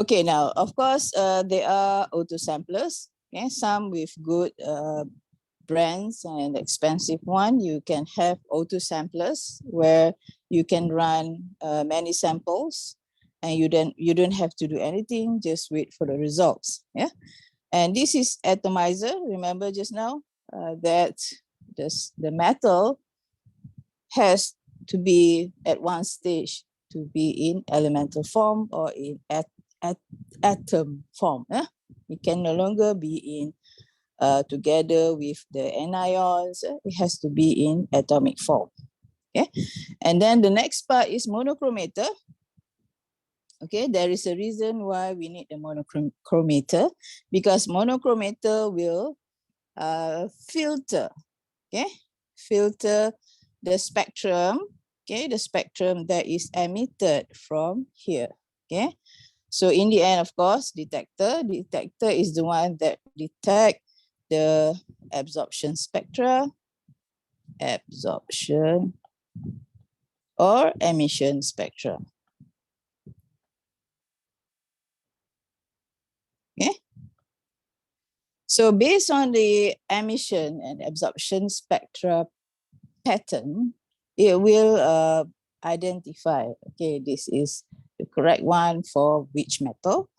Okay, now, of course, there are auto samplers, okay, some with good brands and expensive one. You can have auto samplers where you can run many samples and you don't have to do anything, just wait for the results. Yeah. And this is atomizer. Remember just now that the metal has to be at one stage to be in elemental form or in atom form. It can no longer be in together with the anions. It has to be in atomic form. Okay, and then the next part is monochromator. Okay, there is a reason why we need a monochromator, because monochromator will filter, okay, filter the spectrum, okay, the spectrum that is emitted from here. Okay, so in the end, of course, detector is the one that detect the absorption spectra, absorption or emission spectra. Okay. So based on the emission and absorption spectra pattern, it will identify, okay, this is the correct one for which metal.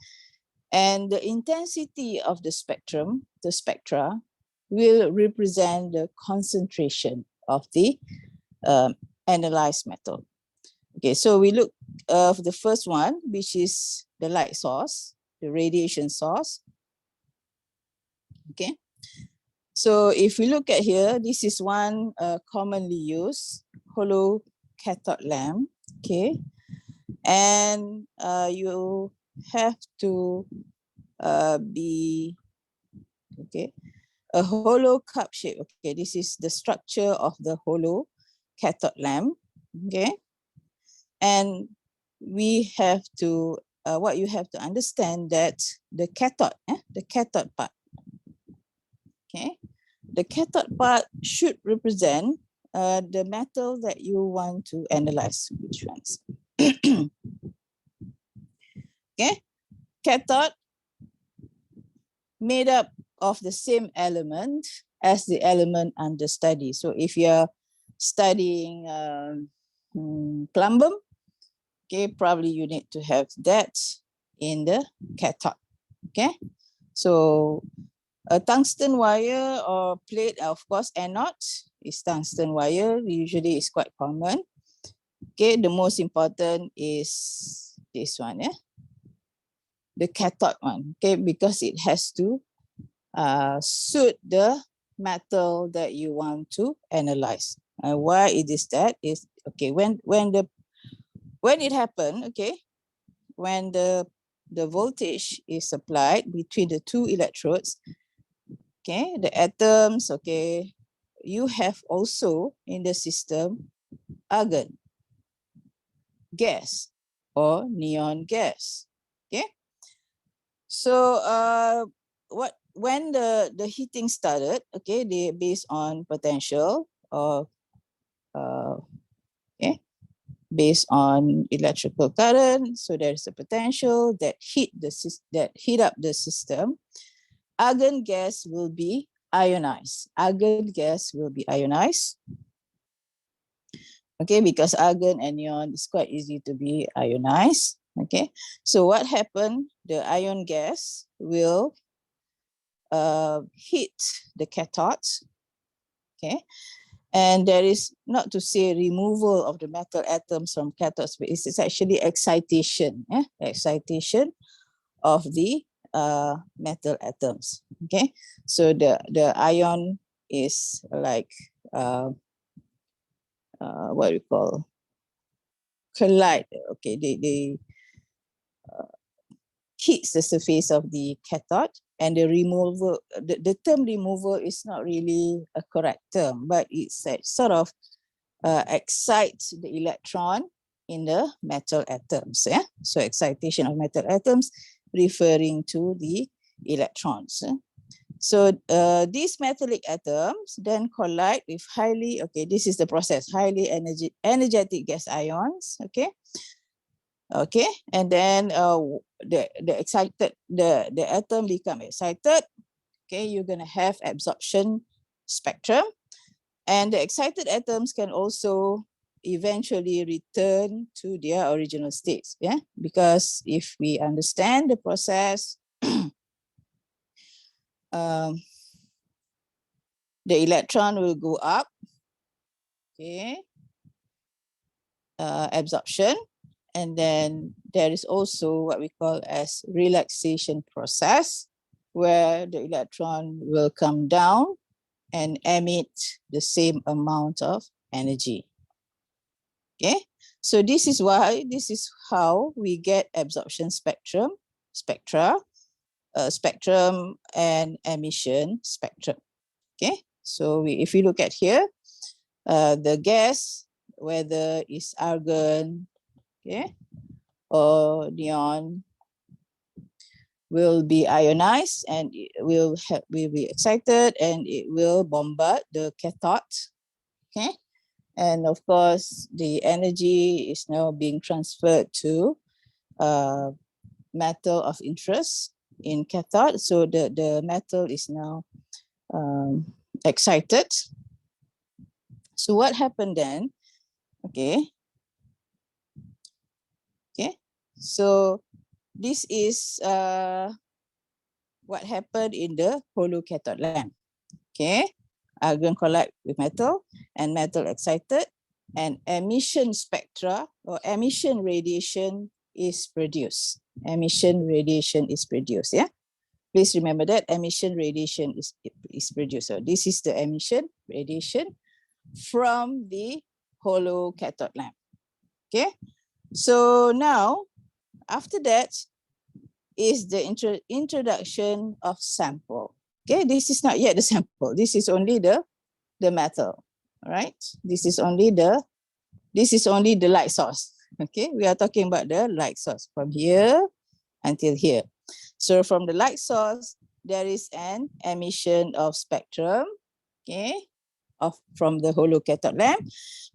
And the intensity of the spectrum, the spectra, will represent the concentration of the analyzed metal. Okay, so we look for the first one, which is the light source, the radiation source. Okay, so if we look at here, this is one commonly used hollow cathode lamp. Okay, and you have to be, okay, a hollow cup shape. Okay, this is the structure of the hollow cathode lamp. Okay, and we have to what you have to understand that the cathode part, okay, the cathode part should represent the metal that you want to analyze. Which ones? Okay, cathode made up of the same element as the element under study. So if you're studying plumbum, okay, probably you need to have that in the cathode. Okay, so a tungsten wire or plate, of course, anode is tungsten wire. Usually it's quite common. Okay, the most important is this one, yeah, the cathode one. Okay, because it has to suit the metal that you want to analyze. Why it is that is, okay, when it happened, okay, when the voltage is applied between the two electrodes, okay, the atoms, okay, you have also in the system argon gas or neon gas. Okay, so when the heating started, okay, they based on potential or okay, based on electrical current. So there's a potential that heat up the system. Argon gas will be ionized. Argon gas will be ionized. Okay, because argon and neon is quite easy to be ionized. Okay, so what happened? The ion gas will hit the cathodes. Okay, and there is, not to say removal of the metal atoms from cathodes, but it's actually excitation, excitation of the metal atoms. Okay, so the ion is like what we call collide. Okay, they hits the surface of the cathode, and the removal, the term removal is not really a correct term, but it's sort of excites the electron in the metal atoms. Yeah, so excitation of metal atoms referring to the electrons. So these metallic atoms then collide with highly, okay, this is the process, highly energetic gas ions, okay, Okay, and then the atom become excited. Okay, you're gonna have absorption spectrum, and the excited atoms can also eventually return to their original states. Yeah, because if we understand the process, the electron will go up. Okay, absorption, and then there is also what we call as relaxation process, where the electron will come down and emit the same amount of energy. Okay, so this is how we get absorption spectrum, spectrum and emission spectrum. Okay, so if you look at here, the gas, whether it's argon, okay, or neon, will be ionized, and it will be excited, and it will bombard the cathode. Okay, and of course the energy is now being transferred to metal of interest in cathode. So the metal is now excited. So what happened then? Okay, so this is what happened in the hollow cathode lamp. Okay, argon collide with metal, and metal excited, and emission spectra or emission radiation is produced. Emission radiation is produced. Yeah, please remember that emission radiation is produced. So this is the emission radiation from the hollow cathode lamp. Okay, so now after that is the introduction of sample. Okay, this is not yet the sample. This is only the metal. All right, this is only the light source. Okay, we are talking about the light source from here until here. So from the light source, there is an emission of spectrum. Okay, from the hollow cathode lamp,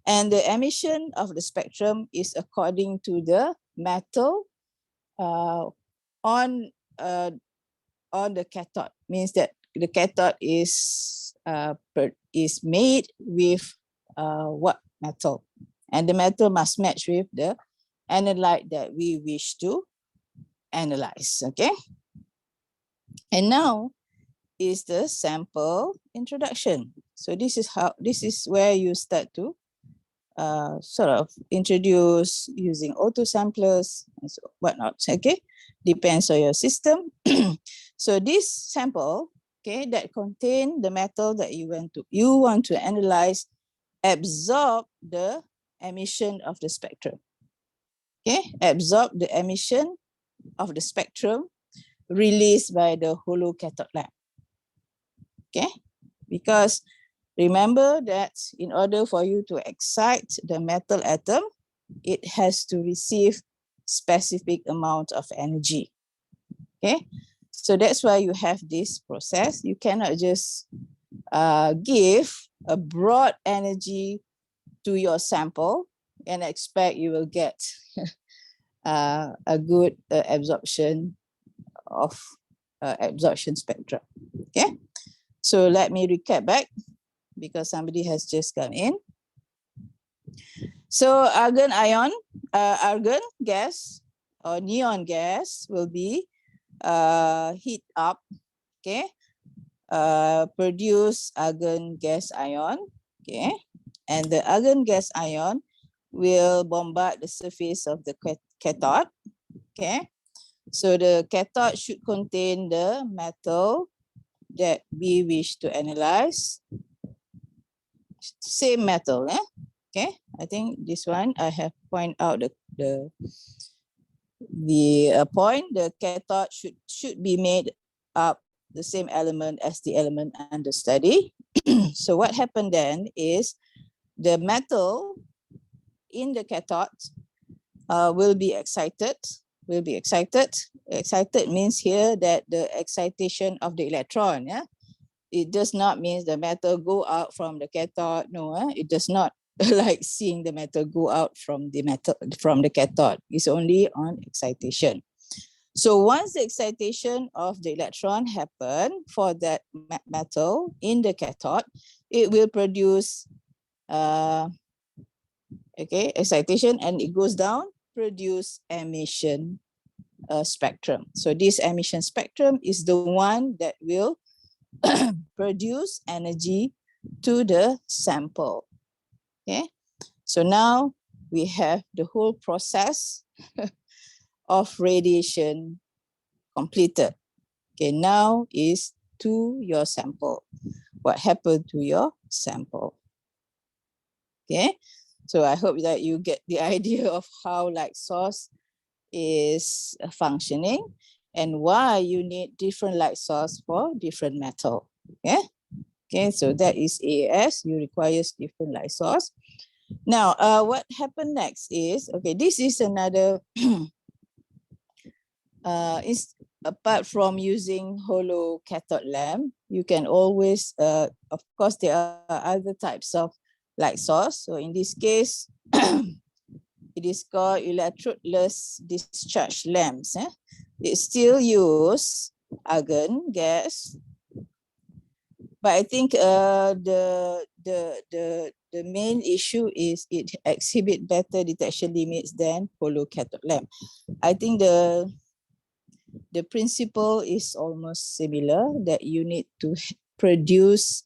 and the emission of the spectrum is according to the metal on the cathode. Means that the cathode is made with what metal, and the metal must match with the analyte that we wish to analyze. Okay, and now is the sample introduction. So this is where you start to sort of introduce using auto samplers and so whatnot. Okay, depends on your system. So this sample, okay, that contain the metal that you want to analyze, absorb the emission of the spectrum. Okay, absorb the emission of the spectrum released by the hollow cathode lamp. Okay, because remember that in order for you to excite the metal atom, it has to receive specific amount of energy. Okay, so that's why you have this process. You cannot just give a broad energy to your sample and expect you will get a good absorption of absorption spectrum. Okay, so let me recap back, because somebody has just come in. So argon gas or neon gas will be heat up, okay, produce argon gas ion, okay, and the argon gas ion will bombard the surface of the cathode, okay. So the cathode should contain the metal that we wish to analyze. Same metal, okay. I think this one I have point out the point. The cathode should be made up the same element as the element under study. So what happened then is the metal in the cathode will be excited. Excited means here that the excitation of the electron. Yeah, it does not mean the metal go out from the cathode. No, it does not. like seeing the metal go out from the cathode. It's only on excitation. So once the excitation of the electron happen for that metal in the cathode, it will produce excitation, and it goes down, produce emission spectrum. So this emission spectrum is the one that will produce energy to the sample. Okay, so now we have the whole process of radiation completed. Okay, now is to your sample. What happened to your sample? Okay, so I hope that you get the idea of how light source is functioning and why you need different light source for different metal. Okay, okay, so that is AAS. You require different light source. Now, what happened next is, okay, this is another, is apart from using hollow cathode lamp, you can always, of course, there are other types of light source. So in this case, it is called electrodeless discharge lamps. It still use argon gas, but I think the main issue is it exhibit better detection limits than hollow cathode lamp. I think the principle is almost similar, that you need to produce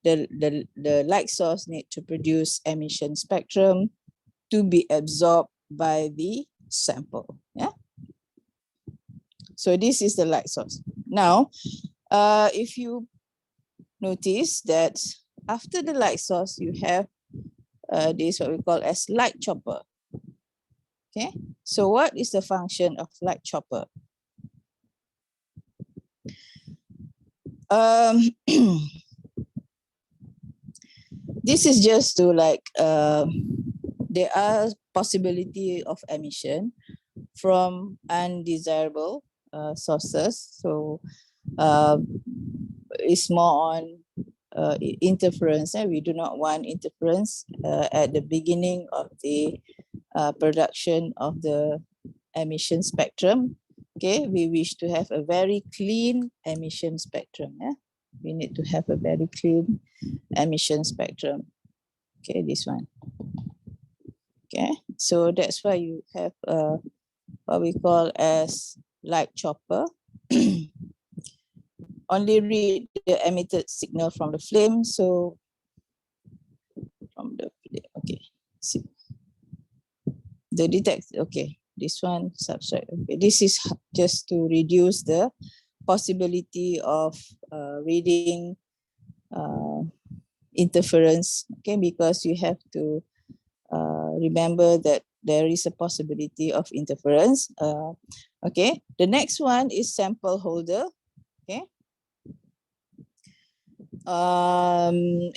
the light source need to produce emission spectrum to be absorbed by the sample. Yeah. So this is the light source. Now, if you notice that after the light source, you have this what we call as light chopper. Okay. So what is the function of light chopper? This is just to like, there are possibility of emission from undesirable sources. So it's more on interference. We do not want interference at the beginning of the production of the emission spectrum. Okay, we wish to have a very clean emission spectrum. Yeah? We need to have a very clean emission spectrum. Okay, this one. Okay, so that's why you have what we call as light chopper. Only read the emitted signal from the flame. So from the flame, okay. See. The detect, okay. This one substrate. Okay. This is just to reduce the possibility of reading interference. Okay, because you have to remember that there is a possibility of interference. Okay, the next one is sample holder. Okay.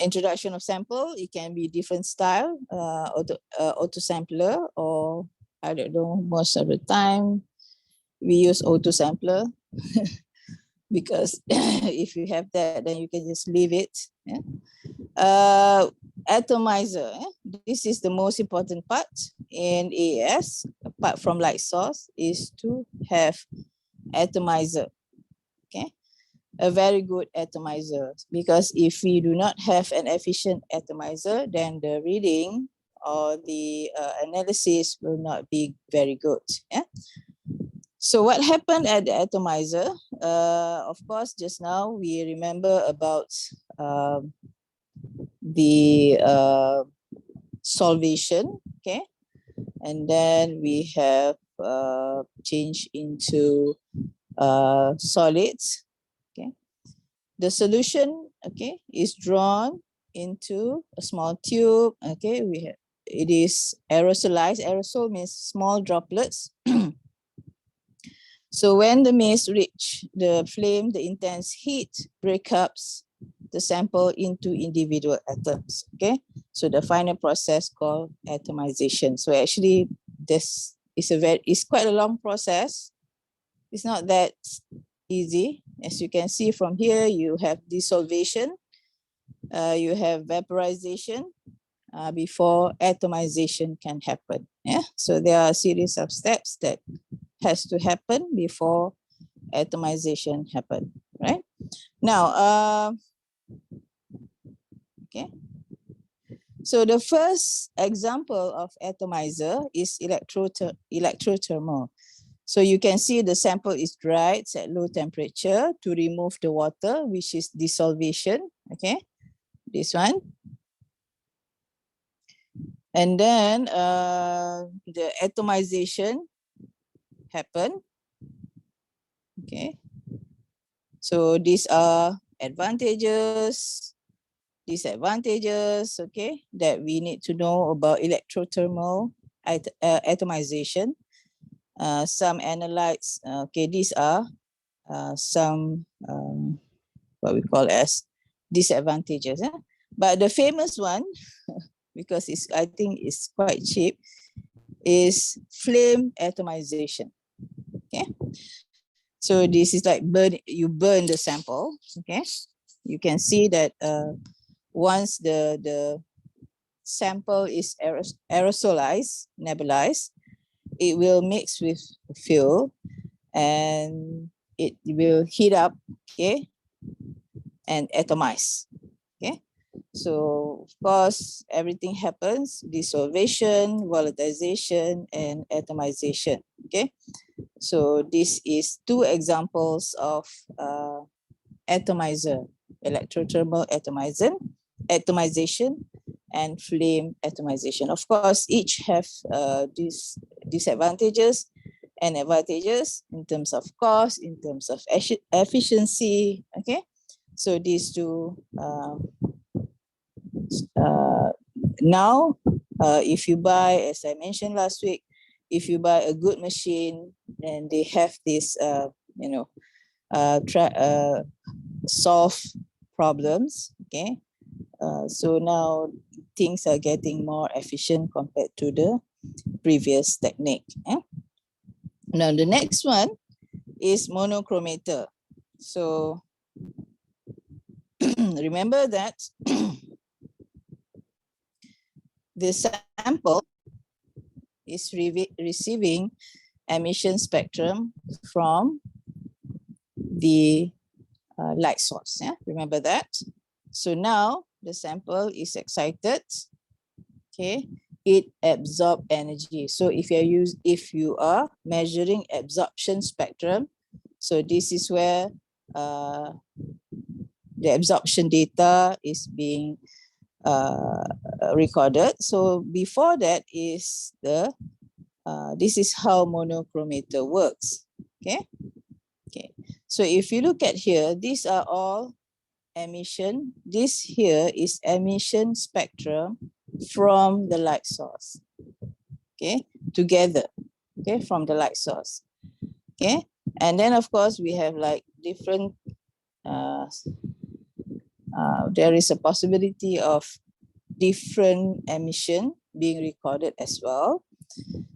Introduction of sample, it can be different style, auto sampler, or I don't know, most of the time we use auto sampler because if you have that, then you can just leave it. Yeah? Atomizer, this is the most important part in AAS, apart from light source, is to have atomizer. Okay, a very good atomizer, because if we do not have an efficient atomizer, then the reading or the analysis will not be very good. Yeah. So what happened at the atomizer? Of course, just now we remember about the solvation. Okay, and then we have changed into solids. Okay, the solution, okay, is drawn into a small tube. Okay, it is aerosolized. Aerosol means small droplets. So when the mist reach the flame, the intense heat breaks up the sample into individual atoms. Okay, so the final process called atomization. So actually, this is it's quite a long process. It's not that easy. As you can see from here, you have dissolution, you have vaporization, before atomization can happen. Yeah, so there are a series of steps that has to happen before atomization happen, right? Now, okay. So the first example of atomizer is electrothermal. So you can see the sample is dried at low temperature to remove the water, which is dissolution, okay? This one. And then the atomization happen, okay? So these are advantages, disadvantages, okay, that we need to know about electrothermal atomization. Some analytes, okay, these are some what we call as disadvantages. But the famous one, because it's, I think it's quite cheap, is flame atomization. Okay, so this is like you burn the sample. Okay, you can see that once the sample is aerosolized, nebulized, it will mix with fuel and it will heat up, okay, and atomize. Okay, so of course everything happens: dissolution, volatilization, and atomization. Okay, so this is two examples of atomizer: electrothermal atomization and flame atomization. Of course, each have these disadvantages and advantages in terms of cost, in terms of efficiency. Okay, so these two. Now, if you buy, as I mentioned last week, if you buy a good machine, then they have this, solve problems. Okay, so now things are getting more efficient compared to the previous technique. Now the next one is monochromator. So remember that the sample is receiving emission spectrum from the light source. Yeah, remember that. So now the sample is excited. Okay, it absorbs energy. So if you are measuring absorption spectrum, so this is where the absorption data is being recorded. So before that is the this is how monochromator works. Okay. Okay. So if you look at here, these are all emission. This here is emission spectrum from the light source. Okay, together. Okay, from the light source. Okay, and then of course we have like different. There is a possibility of different emission being recorded as well.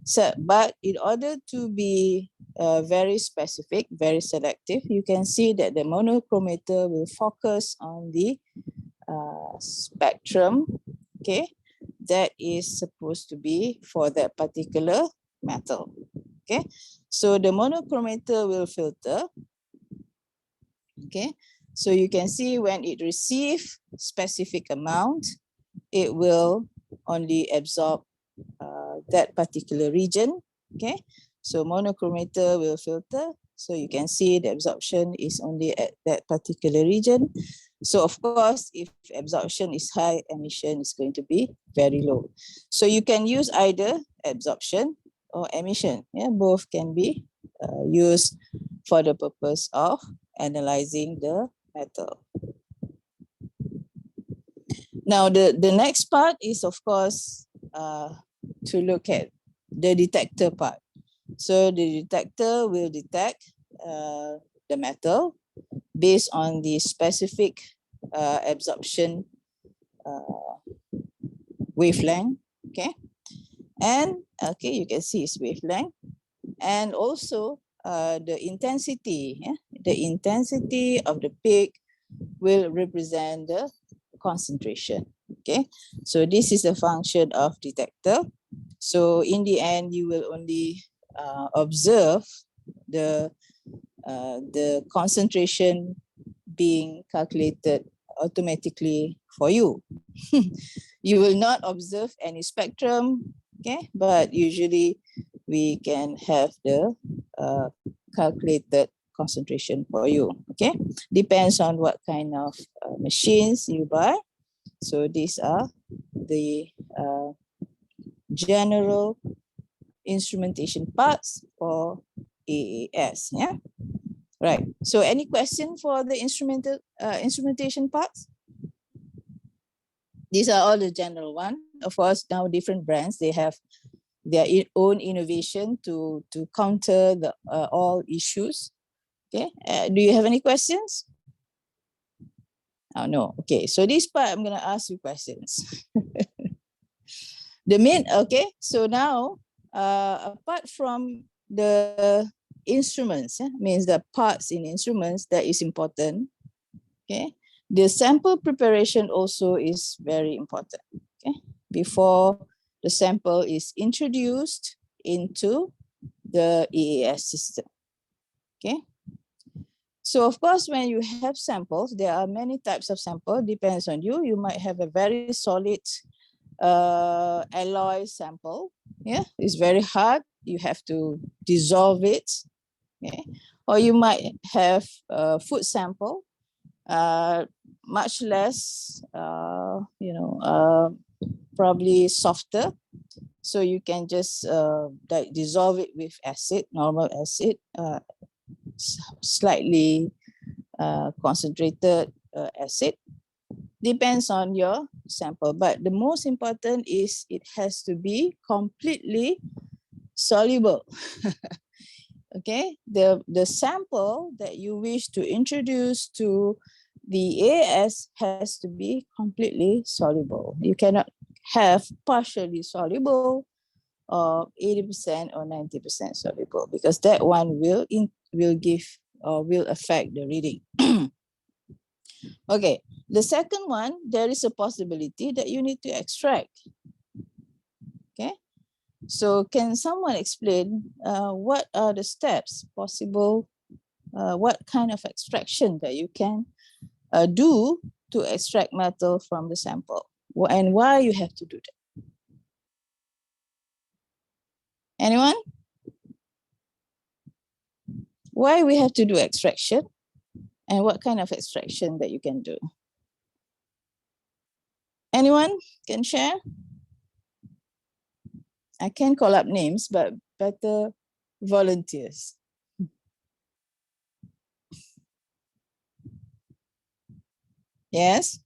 So, but in order to be very specific, very selective, you can see that the monochromator will focus on the spectrum, okay, that is supposed to be for that particular metal. Okay, so the monochromator will filter. Okay, so you can see when it receives specific amount, it will only absorb that particular region. Okay, so monochromator will filter. So you can see the absorption is only at that particular region. So of course, if absorption is high, emission is going to be very low. So you can use either absorption or emission. Yeah, both can be used for the purpose of analyzing the metal. Now, the next part is, of course, to look at the detector part. So the detector will detect the metal based on the specific absorption wavelength. Okay, and okay, you can see its wavelength, and also the intensity. Yeah? The intensity of the peak will represent the concentration. Okay, so this is the function of detector. So in the end, you will only observe the concentration being calculated automatically for you. You will not observe any spectrum, okay? But usually we can have the calculated concentration for you, okay? Depends on what kind of machines you buy. So these are the general instrumentation parts for AAS, yeah? Right. So any question for the instrumentation parts? These are all the general one. Of course, now different brands, they have their own innovation to counter the all issues. Okay. Do you have any questions? Oh, no. Okay. So this part, I'm going to ask you questions. Okay. So now, apart from the instruments, means the parts in instruments, that is important. Okay. The sample preparation also is very important. Okay. Before the sample is introduced into the AAS system. Okay. So of course, when you have samples, there are many types of sample, depends on you. You might have a very solid alloy sample. Yeah, it's very hard. You have to dissolve it. Okay. Or you might have a food sample, much less, probably softer. So you can just dissolve it with acid, normal acid, slightly concentrated acid. Depends on your sample. But the most important is it has to be completely soluble. Okay, the sample that you wish to introduce to the AAS has to be completely soluble. You cannot have partially soluble or 80% or 90% soluble, because that one will affect the reading. Okay, the second one, there is a possibility that you need to extract. Okay, so can someone explain what are the steps possible, what kind of extraction that you can do to extract metal from the sample, and why you have to do that? Anyone? Why we have to do extraction, and what kind of extraction that you can do? Anyone can share? I can call up names, but better volunteers. Yes?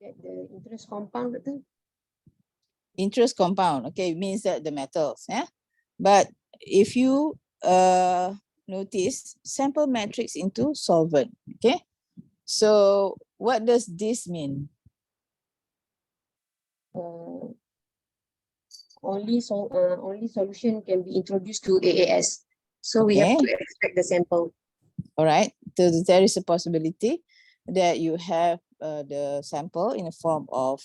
Get the interest compound, betul? Interest compound, okay, means that the metals, yeah? But if you notice, sample matrix into solvent, okay? So what does this mean? Only solution can be introduced to AAS. So we have to extract the sample. All right, so there is a possibility that you have the sample in the form of,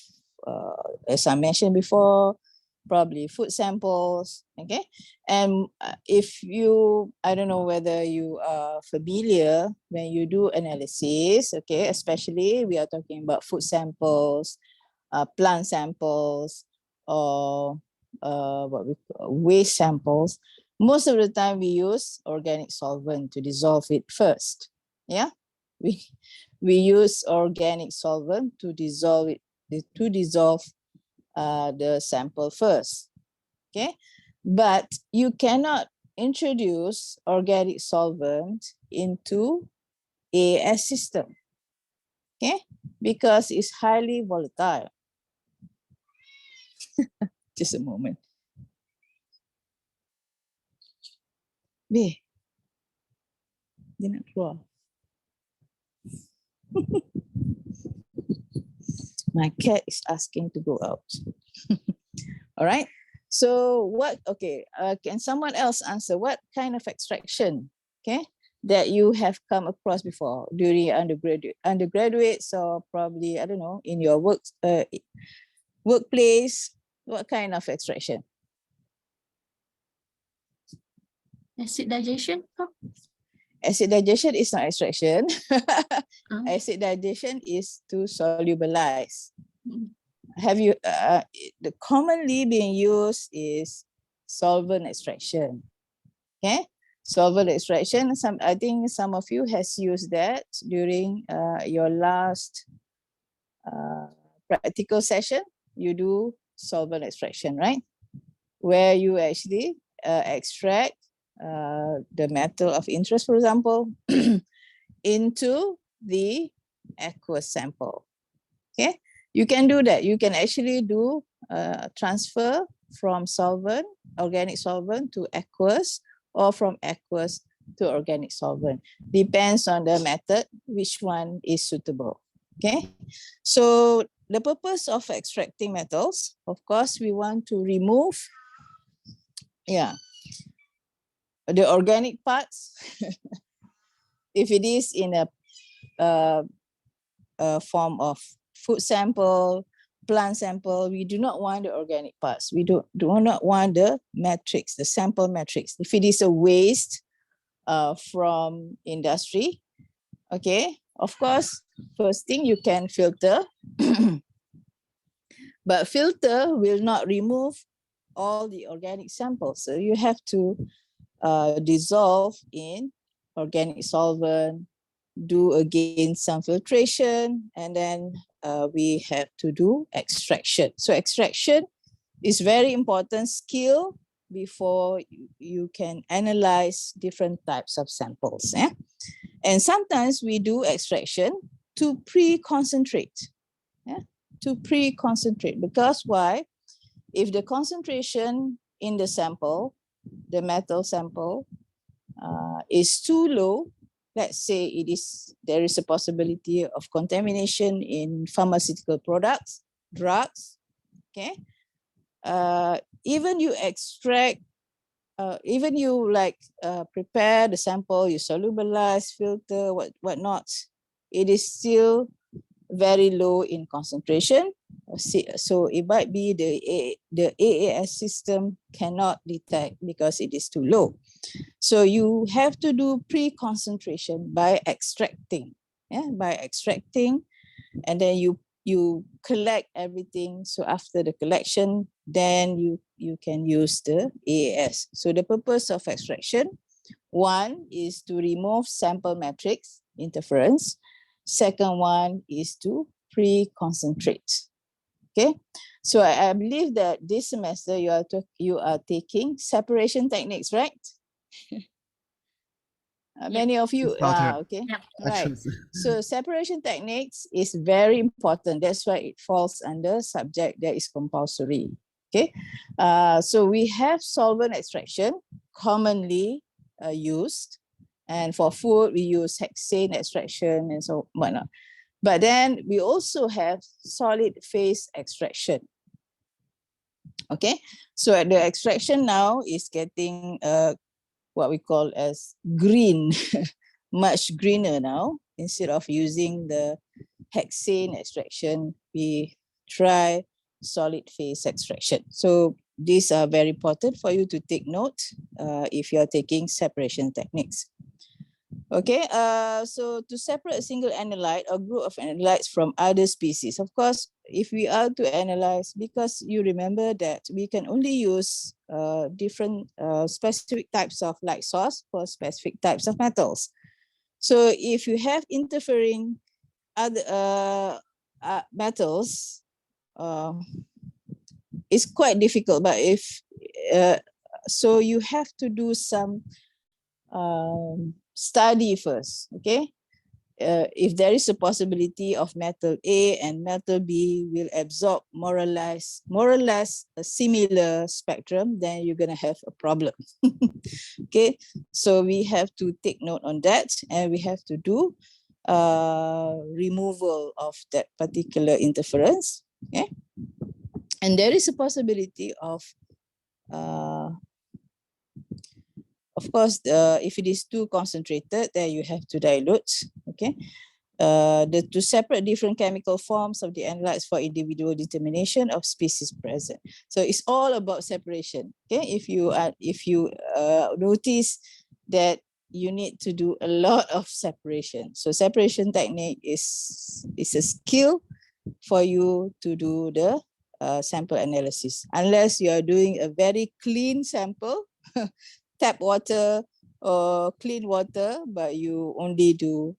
as I mentioned before, probably food samples, okay? And if you, I don't know whether you are familiar when you do analysis, okay? Especially we are talking about food samples, plant samples, or what we call waste samples. Most of the time we use organic solvent to dissolve it first. Yeah, we use organic solvent to dissolve it, the sample first. Okay, but you cannot introduce organic solvent into AAS system. Okay, because it's highly volatile. Just a moment. Dia nak keluar. My cat is asking to go out. All right. So what, okay, can someone else answer what kind of extraction? Okay. that you have come across before during your undergraduates, or probably, I don't know, in your workplace? What kind of extraction? Acid digestion. Acid digestion is not extraction. Acid digestion is to solubilize. Have you, the commonly being used is solvent extraction. Okay, solvent extraction. I think some of you has used that during your last practical session. You do solvent extraction, right? Where you actually extract the metal of interest, for example, into the aqueous sample. Okay, you can do that. You can actually do transfer from solvent, organic solvent, to aqueous, or from aqueous to organic solvent. Depends on the method, which one is suitable. Okay, so the purpose of extracting metals, of course, we want to remove, the organic parts. If it is in a form of food sample, plant sample, we do not want the organic parts. We do not want the matrix, the sample matrix. If it is a waste from industry, okay, of course, first thing you can filter, but filter will not remove all the organic samples. So you have to dissolve in organic solvent, do again some filtration, and then we have to do extraction. So extraction is very important skill before you can analyze different types of samples. And sometimes we do extraction to pre-concentrate. To pre-concentrate, because why? If the concentration in the sample, the metal sample, is too low, let's say there is a possibility of contamination in pharmaceutical products, drugs, okay? Even you extract, even you prepare the sample, you solubilize, filter, whatnot, it is still very low in concentration. So it might be the AAS system cannot detect because it is too low. So you have to do pre-concentration by extracting, by extracting, and then you collect everything. So after the collection, then you can use the AAS. So the purpose of extraction, one is to remove sample matrix interference. Second one is to pre-concentrate. Okay, so I believe that this semester you are taking separation techniques, right? Many of you are, okay. Yep. Right. So separation techniques is very important. That's why it falls under subject that is compulsory. Okay. So we have solvent extraction commonly used, and for food we use hexane extraction and so whatnot. But then we also have solid phase extraction. Okay, so the extraction now is getting what we call as green, much greener now. Instead of using the hexane extraction, we try solid phase extraction. So these are very important for you to take note if you're taking separation techniques. Okay, so to separate a single analyte or group of analytes from other species, of course, if we are to analyze, because you remember that we can only use different specific types of light source for specific types of metals. So if you have interfering other metals, it's quite difficult. But if so, you have to do some study first, okay? If there is a possibility of metal A and metal B will absorb more or less a similar spectrum, then you're gonna have a problem. Okay, so we have to take note on that, and we have to do removal of that particular interference. Okay, and there is a possibility of Of course, if it is too concentrated, then you have to dilute. Okay. To separate different chemical forms of the analytes for individual determination of species present. So it's all about separation. Okay, if you notice that you need to do a lot of separation. So separation technique is a skill for you to do the sample analysis. Unless you are doing a very clean sample, tap water or clean water, but you only do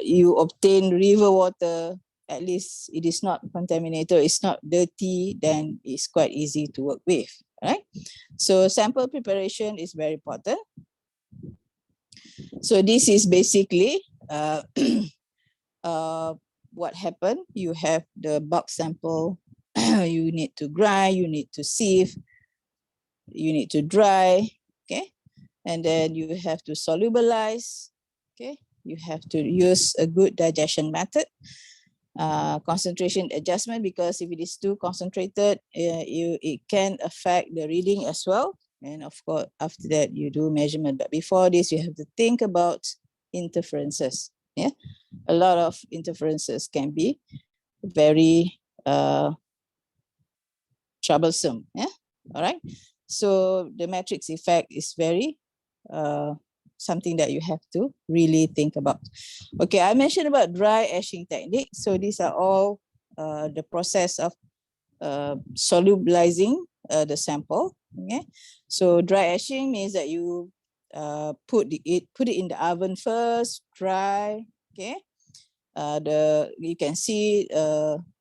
you obtain river water, at least it is not contaminated, it's not dirty, then it's quite easy to work with, right? So sample preparation is very important. So this is basically what happened. You have the bulk sample, you need to grind, you need to sieve, you need to dry, okay? And then you have to solubilize, okay? You have to use a good digestion method, concentration adjustment, because if it is too concentrated, it can affect the reading as well. And of course, after that, you do measurement. But before this, you have to think about interferences. Yeah, a lot of interferences can be very troublesome. Yeah, all right. So the matrix effect is very something that you have to really think about. Okay, I mentioned about dry etching technique. So these are all the process of solubilizing the sample. Okay, so dry etching means that you put it in the oven first, dry. Okay, you can see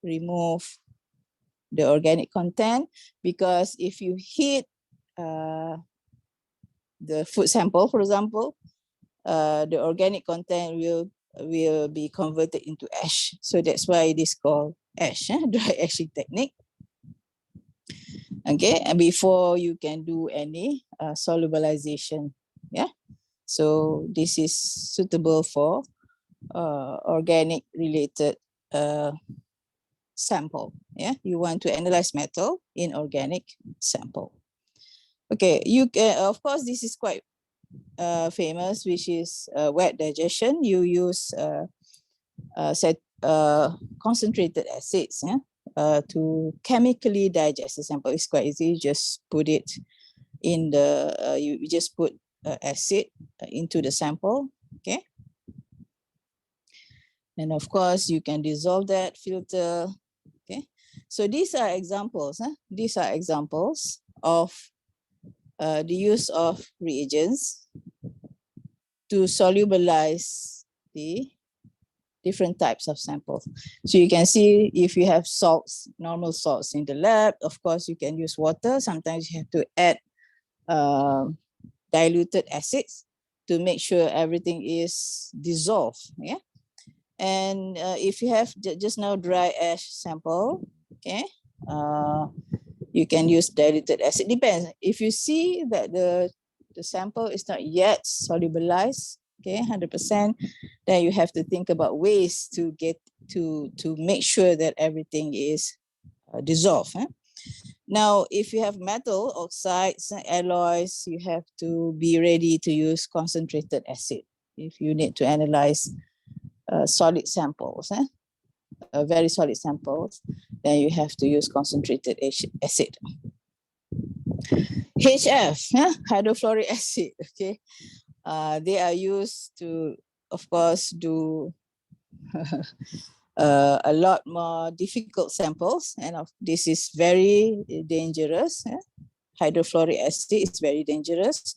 remove the organic content, because if you heat the food sample, for example, the organic content will be converted into ash. So that's why it is called ash, dry etching technique. Okay, and before you can do any solubilization. Yeah, so this is suitable for organic related sample. Yeah, you want to analyze metal in organic sample. Okay, you can, of course, this is quite famous, which is wet digestion. You use concentrated acids, yeah, to chemically digest the sample. It's quite easy. You just put it in the, you just put acid into the sample, okay? And of course, you can dissolve that, filter, okay? So these are examples. These are examples of the use of reagents to solubilize the different types of samples. So you can see if you have salts, normal salts in the lab, of course you can use water. Sometimes you have to add diluted acids to make sure everything is dissolved. Yeah. And if you have just now dry ash sample, okay, you can use diluted acid. Depends. If you see that the sample is not yet solubilized, okay, 100%, then you have to think about ways to get to make sure that everything is dissolved. Now, if you have metal oxides, alloys, you have to be ready to use concentrated acid. If you need to analyze solid samples, very solid samples, then you have to use concentrated acid. HF, hydrofluoric acid, okay. They are used to, of course, do a lot more difficult samples, and this is very dangerous. Hydrofluoric acid is very dangerous.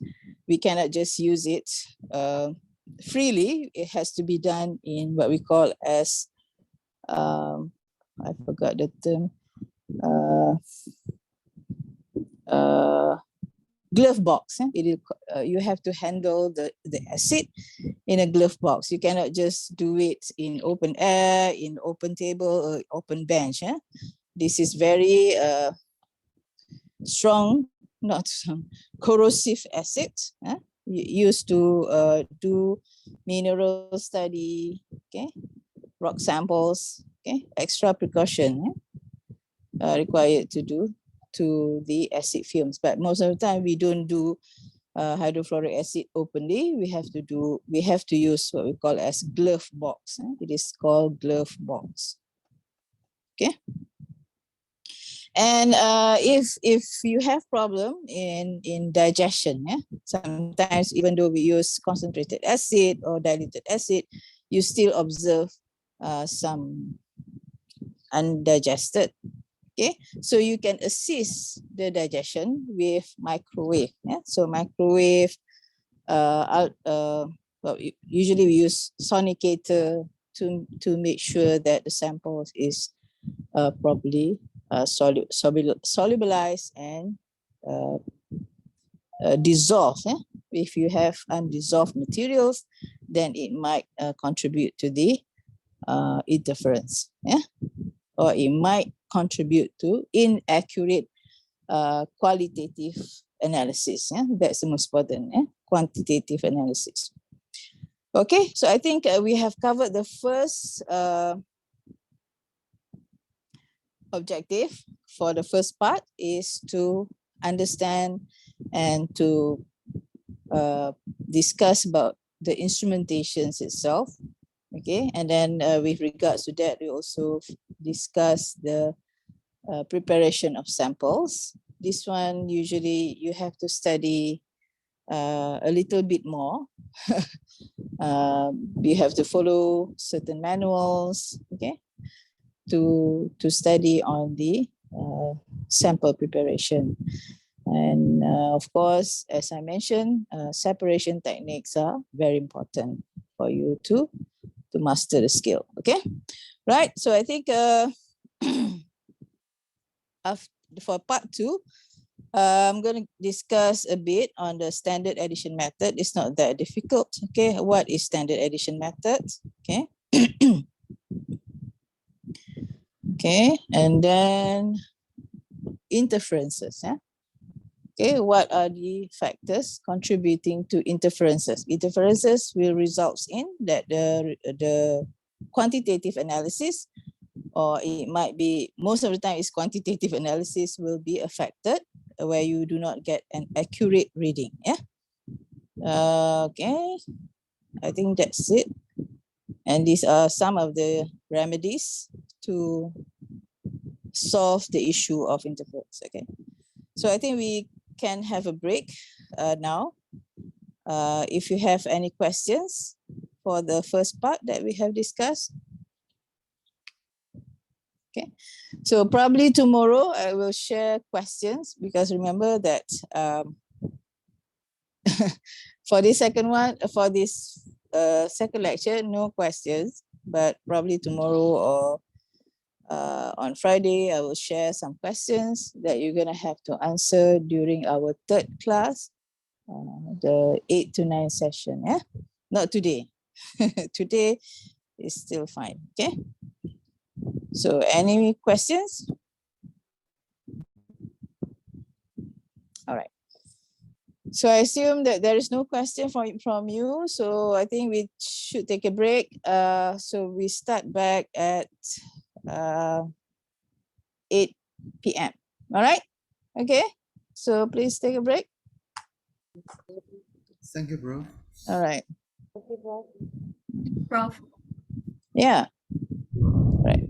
We cannot just use it freely. It has to be done in what we call as, I forgot the term, glove box. You have to handle the acid in a glove box. You cannot just do it in open air, in open table or open bench. This is very strong, not strong, corrosive acid. Used to do mineral study, okay, rock samples, okay, extra precaution required to do to the acid films. But most of the time we don't do hydrofluoric acid openly, we have to use what we call as glove box. It is called glove box. Okay. And if you have problem in digestion, sometimes even though we use concentrated acid or diluted acid, you still observe some undigested. Okay, so you can assist the digestion with microwave. So microwave, well, usually we use sonicator to make sure that the sample is properly solubilized and dissolved. If you have undissolved materials, then it might contribute to the interference. Or it might contribute to inaccurate qualitative analysis. That's the most important, quantitative analysis. Okay, so I think we have covered the first objective for the first part is to understand and to discuss about the instrumentations itself. Okay, and then with regards to that, we also discuss the preparation of samples. This one, usually you have to study a little bit more. You have to follow certain manuals, okay, to study on the sample preparation. And of course, as I mentioned, separation techniques are very important for you to master the skill. Okay, right. So I think for part 2, I'm going to discuss a bit on the standard addition method. It's not that difficult. Okay, what is standard addition method? Okay. Okay, and then interferences. Okay, what are the factors contributing to interferences? Interferences will result in that the quantitative analysis, or it might be, most of the time is quantitative analysis will be affected where you do not get an accurate reading. Okay, I think that's it. And these are some of the remedies to solve the issue of interference. Okay, so I think we can have a break now. If you have any questions for the first part that we have discussed. Okay, so probably tomorrow I will share questions, because remember that for this second lecture, no questions, but probably tomorrow or on Friday, I will share some questions that you're going to have to answer during our third class, the 8 to 9 session. Not today. Today is still fine. Okay. So any questions? All right. So I assume that there is no question from you. So I think we should take a break. So we start back at 8 p.m. All right. Okay. So please take a break. Thank you, bro. All right. Prof. Yeah. Right.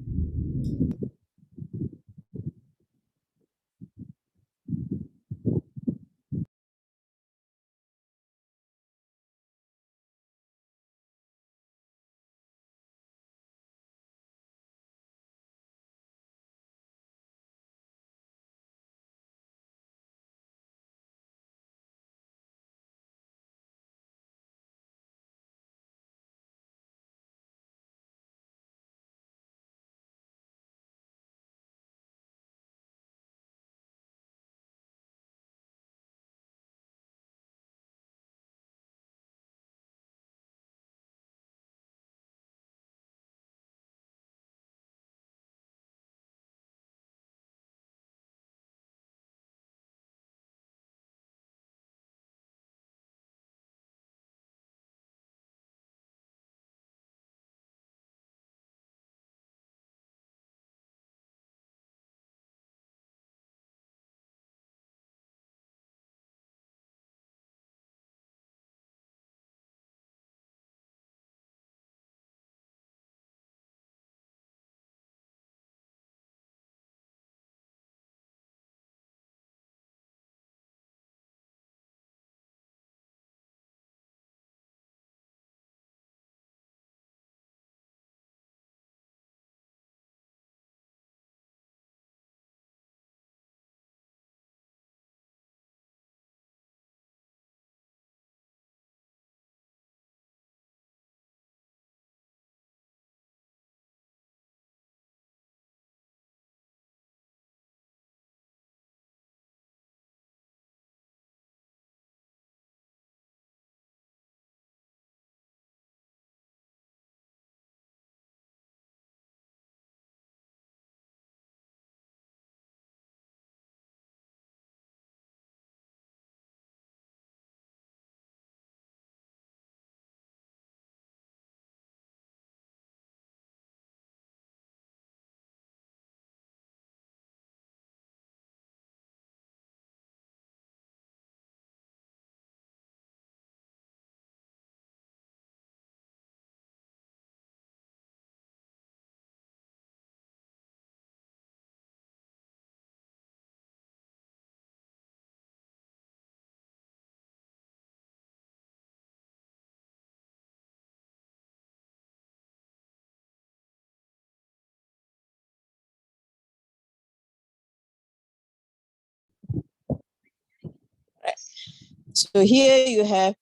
here you have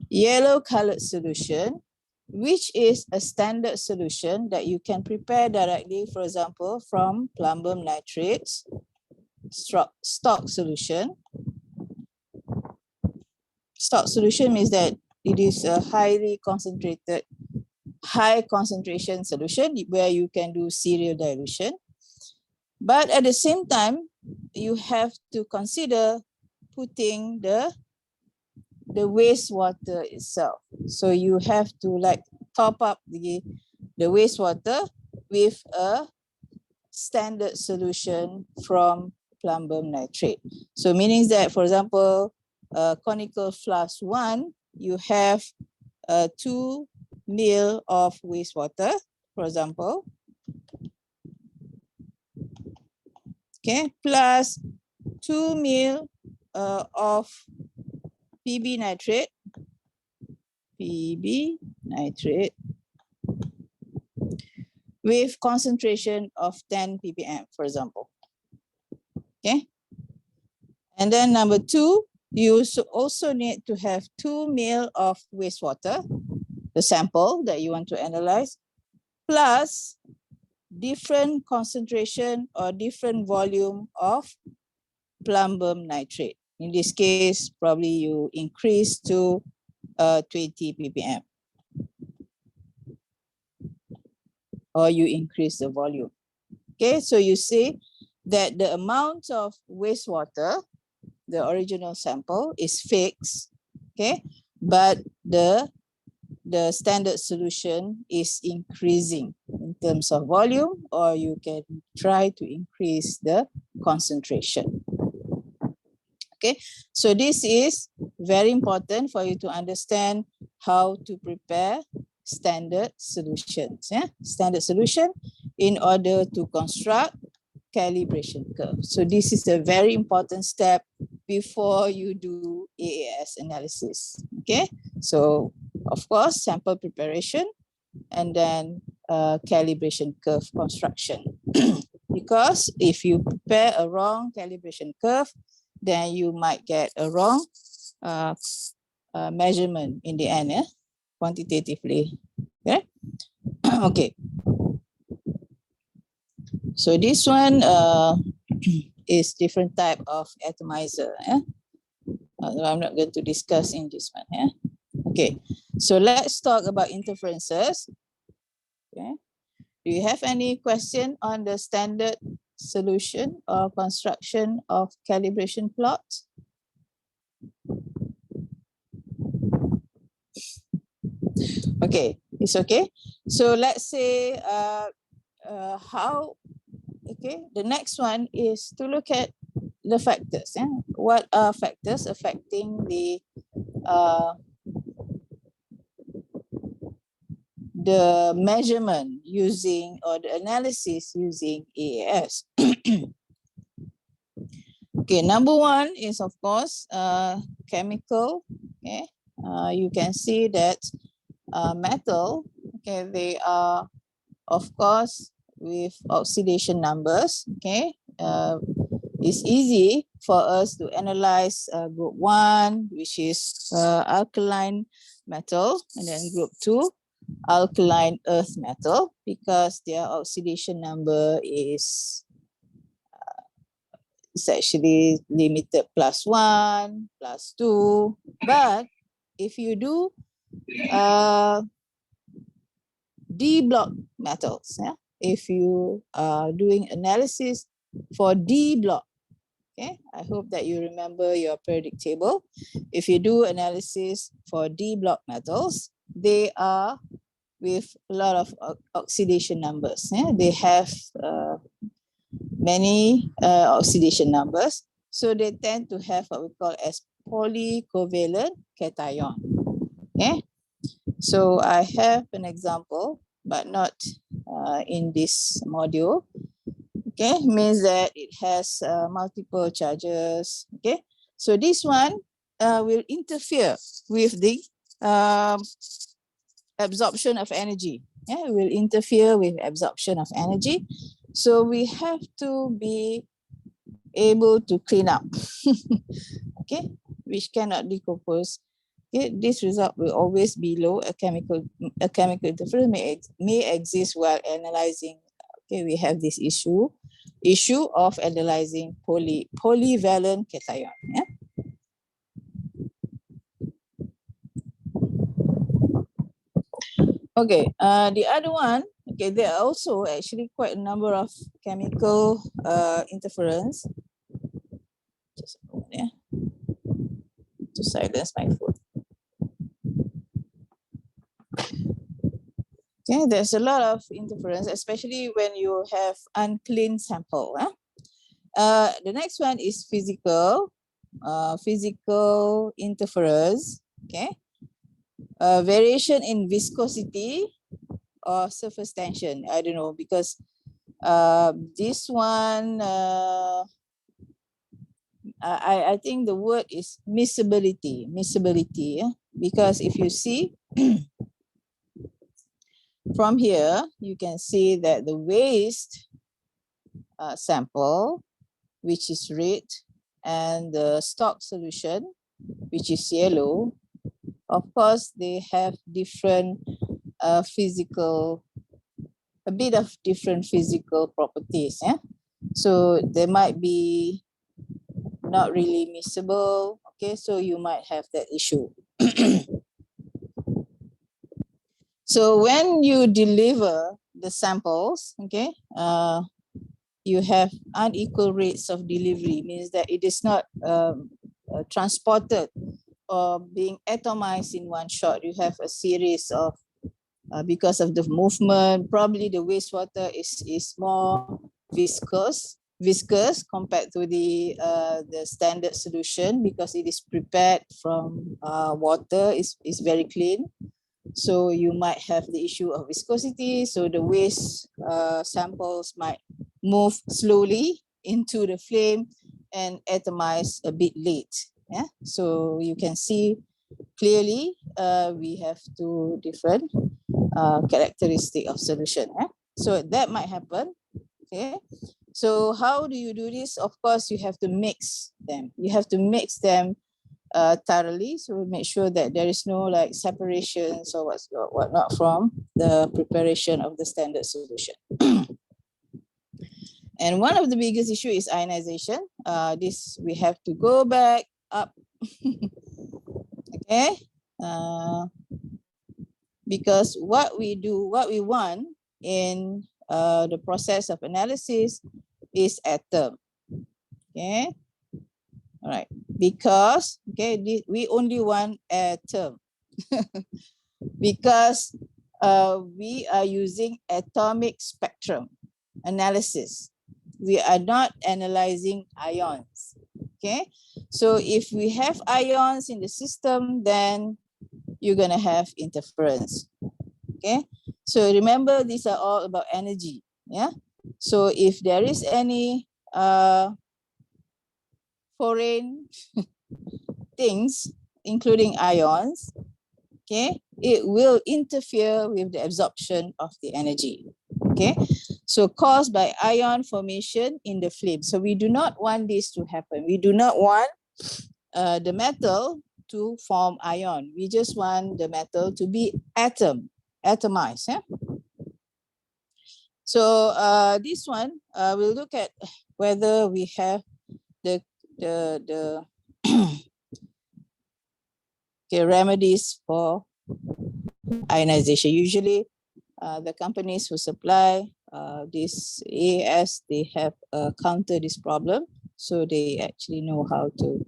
yellow colored solution, which is a standard solution that you can prepare directly, for example, from plumbum nitrates, stock solution. Stock solution means that it is a highly concentrated, high concentration solution where you can do serial dilution. But at the same time, you have to consider putting the wastewater itself. So you have to like top up the wastewater with a standard solution from plumbum nitrate. So meaning that, for example, conical flask 1, you have 2 ml of wastewater, for example. Okay, plus 2 ml of PB nitrate, with concentration of 10 ppm, for example. Okay, and then number 2, you also need to have 2 ml of wastewater, the sample that you want to analyze, plus different concentration or different volume of plumbum nitrate. In this case, probably you increase to 20 ppm, or you increase the volume. Okay, so you see that the amount of wastewater, the original sample, is fixed, okay, but the standard solution is increasing in terms of volume, or you can try to increase the concentration. Okay, so this is very important for you to understand how to prepare standard solutions. Yeah? Standard solution in order to construct calibration curve. So this is a very important step before you do AAS analysis. Okay, so of course, sample preparation and then calibration curve construction. Because if you prepare a wrong calibration curve, then you might get a wrong measurement in the end, yeah? Quantitatively. Okay. Okay. So this one is different type of atomizer. Yeah? I'm not going to discuss in this one. Yeah? Okay. So let's talk about interferences. Okay. Do you have any question on the standard solution or construction of calibration plots? Okay, it's okay. So let's say the next one is to look at the factors. Yeah? What are factors affecting the measurement using, or the analysis using AAS? Okay, number 1 is of course chemical. Okay, you can see that metal, okay, they are of course with oxidation numbers. Okay, it's easy for us to analyze group 1, which is alkaline metal, and then group 2, alkaline earth metal, because their oxidation number is actually limited +1, +2. But if you do D block metals, yeah, if you are doing analysis for D block, okay, I hope that you remember your periodic table. If you do analysis for D block metals, they are with a lot of oxidation numbers. Yeah? They have many oxidation numbers. So they tend to have what we call as polycovalent cation. Okay, so I have an example, but not in this module. Okay, means that it has multiple charges. Okay, so this one will interfere with the absorption of energy. Yeah, it will interfere with absorption of energy. So we have to be able to clean up, okay, which cannot decompose. Okay, this result will always be low. A chemical interference may exist while analyzing. Okay, we have this issue of analyzing polyvalent cation. Yeah. Okay, the other one, okay, there are also actually quite a number of chemical interference. Just a moment, yeah, to silence my phone. Okay, there's a lot of interference, especially when you have unclean sample. The next one is physical interference. Okay, variation in viscosity or surface tension. I don't know, because this one, I think the word is miscibility, yeah? Because if you see from here, you can see that the waste sample, which is red, and the stock solution, which is yellow, of course, they have different a bit of different physical properties. Yeah? So they might be not really miscible. Okay, so you might have that issue. So when you deliver the samples, okay, you have unequal rates of delivery, means that it is not transported or being atomized in one shot. You have a series of, because of the movement, probably the wastewater is more viscous compared to the standard solution, because it is prepared from water, is very clean. So you might have the issue of viscosity. So the waste samples might move slowly into the flame and atomize a bit late. Yeah. So you can see clearly we have two different characteristic of solution. So that might happen. Okay. So how do you do this? Of course, you have to mix them. You have to mix them thoroughly, so make sure that there is no like separations or whatnot from the preparation of the standard solution. And one of the biggest issue is ionization. This we have to go back up. Okay, because what we want in the process of analysis is atom. Okay. All right, because okay, we only want atom because we are using atomic spectrum analysis. We are not analyzing ions. Okay, so if we have ions in the system, then you're gonna have interference. Okay, so remember, these are all about energy. Yeah, so if there is any foreign things, including ions, okay, it will interfere with the absorption of the energy. Okay, so caused by ion formation in the flame. So we do not want this to happen. We do not want the metal to form ion. We just want the metal to be atomized. Yeah? So this one, we'll look at whether we have the okay, remedies for ionization. Usually the companies who supply this AAS, they have counter this problem. So they actually know how to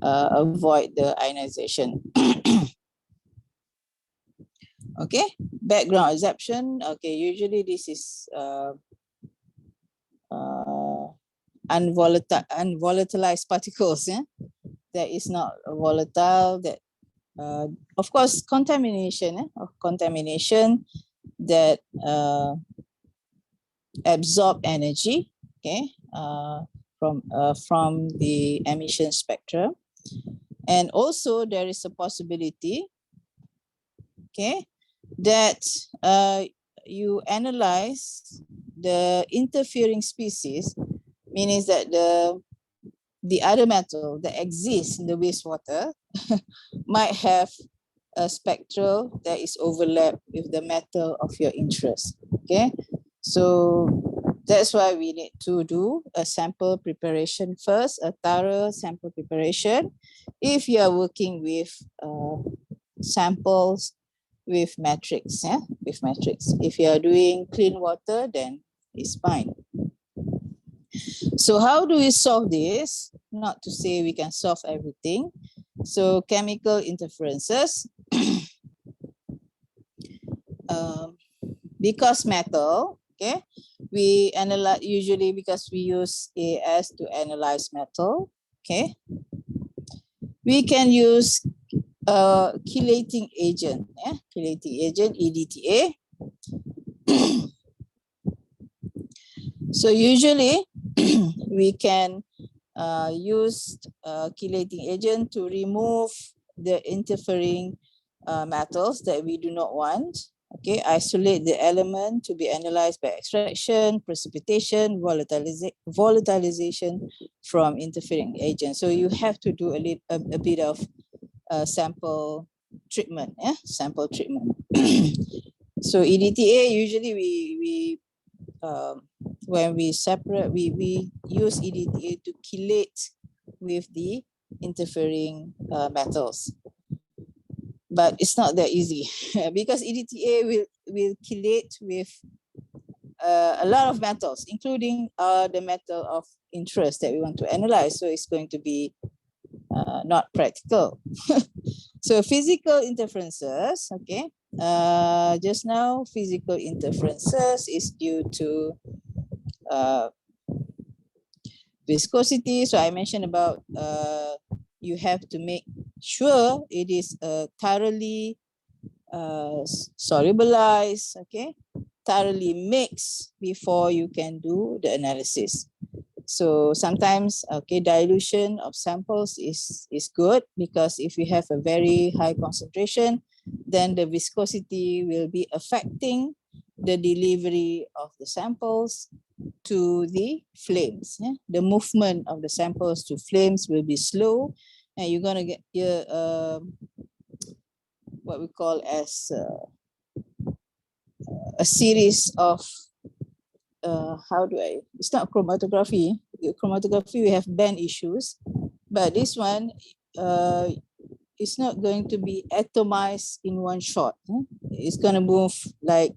avoid the ionization. Okay, background absorption. Okay, usually this is unvolatilized particles. Yeah? That is not volatile. That of course contamination that absorb energy. Okay, from the emission spectrum, and also there is a possibility. Okay, that you analyze the interfering species, meaning that the other metal that exists in the wastewater might have a spectral that is overlapped with the metal of your interest. Okay, so that's why we need to do a sample preparation first, a thorough sample preparation. If you are working with samples with matrix, with matrix. If you are doing clean water, then it's fine. So how do we solve this? Not to say we can solve everything. So chemical interferences. Because metal, okay, we analyze usually because we use AAS to analyze metal, okay. We can use chelating agent, chelating agent, EDTA. So usually we can use chelating agent to remove the interfering metals that we do not want. Okay, isolate the element to be analyzed by extraction, precipitation, volatilization from interfering agents. So you have to do a bit of sample treatment, sample treatment. So EDTA usually we when we separate, we use EDTA to chelate with the interfering metals. But it's not that easy because EDTA will chelate with a lot of metals, including the metal of interest that we want to analyze. So it's going to be not practical. So physical interferences, okay. Just now, physical interferences is due to viscosity. So I mentioned about you have to make sure it is thoroughly solubilized, okay, thoroughly mixed before you can do the analysis. So sometimes, okay, dilution of samples is good because if you have a very high concentration, then the viscosity will be affecting the delivery of the samples to the flames. The movement of the samples to flames will be slow, and you're gonna get what we call as a series of it's not chromatography. Chromatography, we have band issues, but this one it's not going to be atomized in one shot. It's going to move like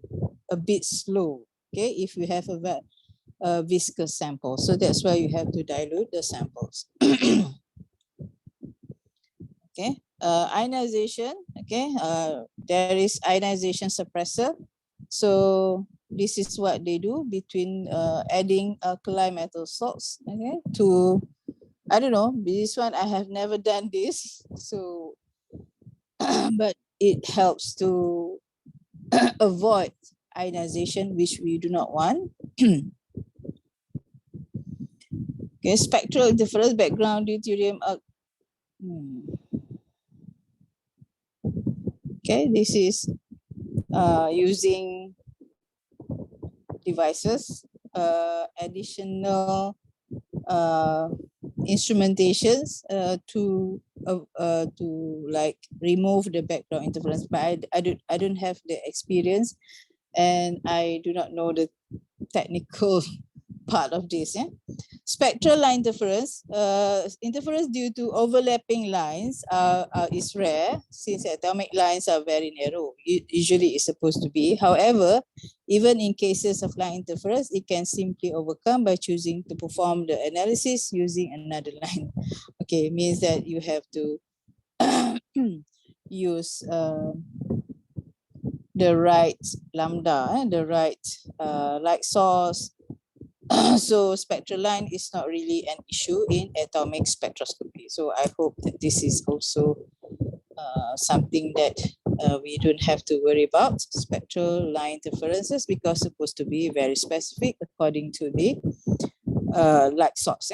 a bit slow, okay, if you have a viscous sample. So that's why you have to dilute the samples. Okay, ionization, okay, there is ionization suppressor. So this is what they do between adding alkali metal salts, okay, to, I don't know, this one I have never done this, so but it helps to avoid ionization, which we do not want. Okay, spectral interference, background deuterium. Okay, this is using devices, additional instrumentations to like remove the background interference, but I don't have the experience and I do not know the technical part of this. Spectral line interference, interference due to overlapping lines is rare since atomic lines are very narrow. Usually it's supposed to be. However, even in cases of line interference, it can simply overcome by choosing to perform the analysis using another line. Okay, means that you have to use the right lambda, the right light source. So spectral line is not really an issue in atomic spectroscopy. So I hope that this is also something that we don't have to worry about, spectral line interferences, because it's supposed to be very specific according to the light source.